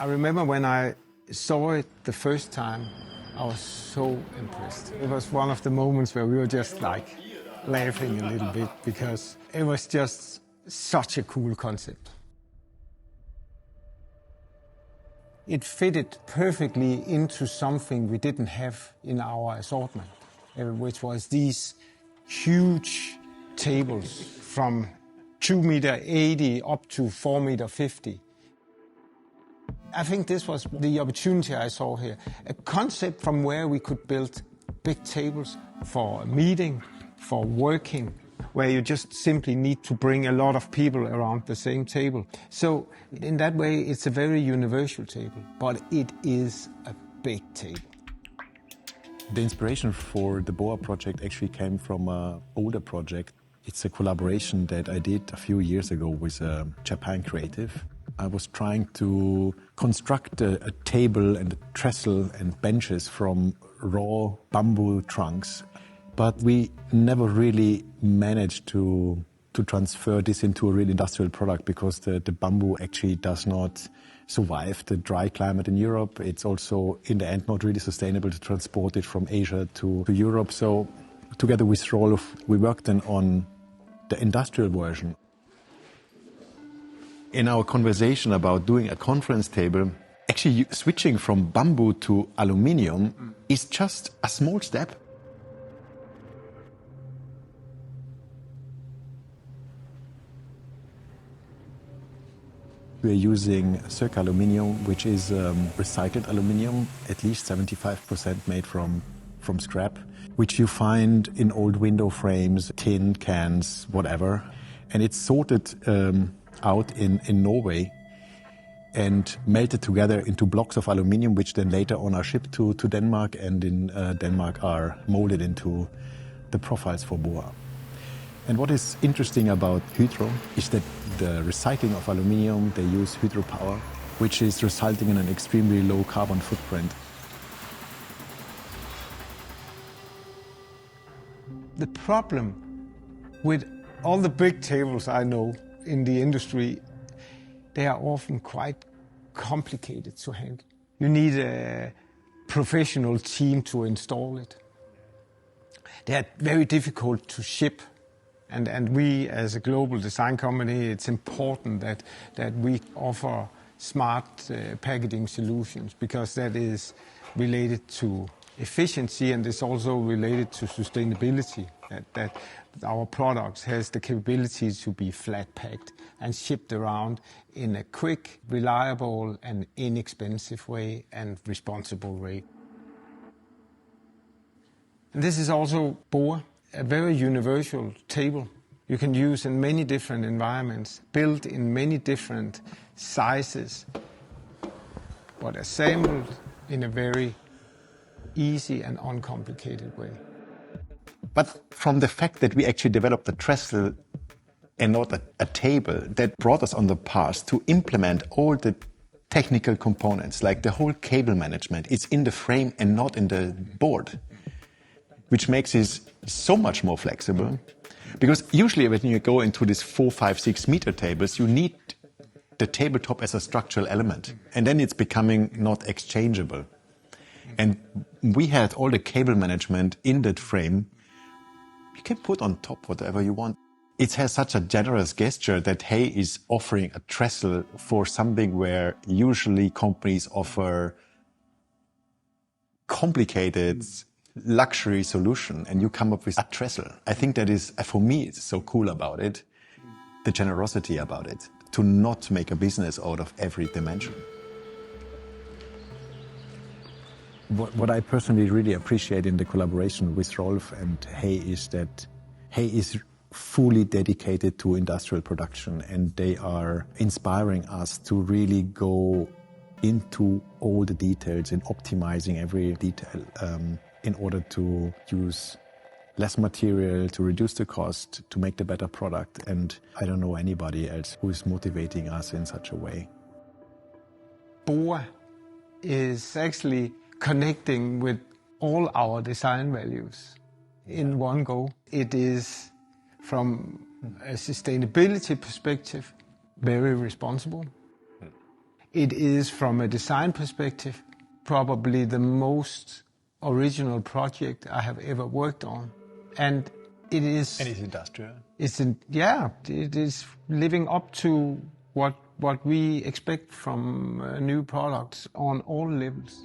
I remember when I saw it the first time, I was so impressed. It was one of the moments where we were just like laughing a little bit because it was just such a cool concept. It fitted perfectly into something we didn't have in our assortment, which was these huge tables from 2.80 meters up to 4.50 meters. I think this was the opportunity I saw here. A concept from where we could build big tables for meeting, for working, where you just simply need to bring a lot of people around the same table. So in that way, it's a very universal table, but it is a big table. The inspiration for the Boa project actually came from an older project. It's a collaboration that I did a few years ago with a Japan creative. I was trying to construct a table and a trestle and benches from raw bamboo trunks. But we never really managed to transfer this into a real industrial product because the bamboo actually does not survive the dry climate in Europe. It's also, in the end, not really sustainable to transport it from Asia to Europe. So together with Rolf, we worked then on the industrial version. In our conversation about doing a conference table, actually switching from bamboo to aluminium is just a small step. We're using circa aluminium, which is recycled aluminium, at least 75% made from scrap, which you find in old window frames, tin cans, whatever. And it's sorted out in Norway and melted together into blocks of aluminium, which then later on are shipped to Denmark, and in Denmark are molded into the profiles for Boa. And what is interesting about hydro is that the recycling of aluminium, they use hydropower, which is resulting in an extremely low carbon footprint. The problem with all the big tables I know in the industry, they are often quite complicated to handle. You need a professional team to install it. They are very difficult to ship. And we, as a global design company, it's important that we offer smart packaging solutions, because that is related to efficiency and it's also related to sustainability, that our products has the capability to be flat packed and shipped around in a quick, reliable and inexpensive way and responsible way. And this is also Boa, a very universal table. You can use in many different environments, built in many different sizes, but assembled in a very easy and uncomplicated way. But from the fact that we actually developed a trestle and not a table, that brought us on the path to implement all the technical components, like the whole cable management is in the frame and not in the board, which makes it so much more flexible. Because usually when you go into these 4, 5, 6 meter tables, you need the tabletop as a structural element. And then it's becoming not exchangeable. And we had all the cable management in that frame. You can put on top whatever you want. It has such a generous gesture that Hey is offering a trestle for something where usually companies offer complicated luxury solution, and you come up with a trestle. I think that is, for me, it's so cool about it, the generosity about it, to not make a business out of every dimension. What I personally really appreciate in the collaboration with Rolf and Hey is that Hey is fully dedicated to industrial production, and they are inspiring us to really go into all the details and optimizing every detail in order to use less material, to reduce the cost, to make the better product. And I don't know anybody else who is motivating us in such a way. Boa is actually connecting with all our design values in one go. It is, from a sustainability perspective, very responsible. It is, from a design perspective, probably the most original project I have ever worked on. And it is... And it's industrial. It is living up to what we expect from new products on all levels.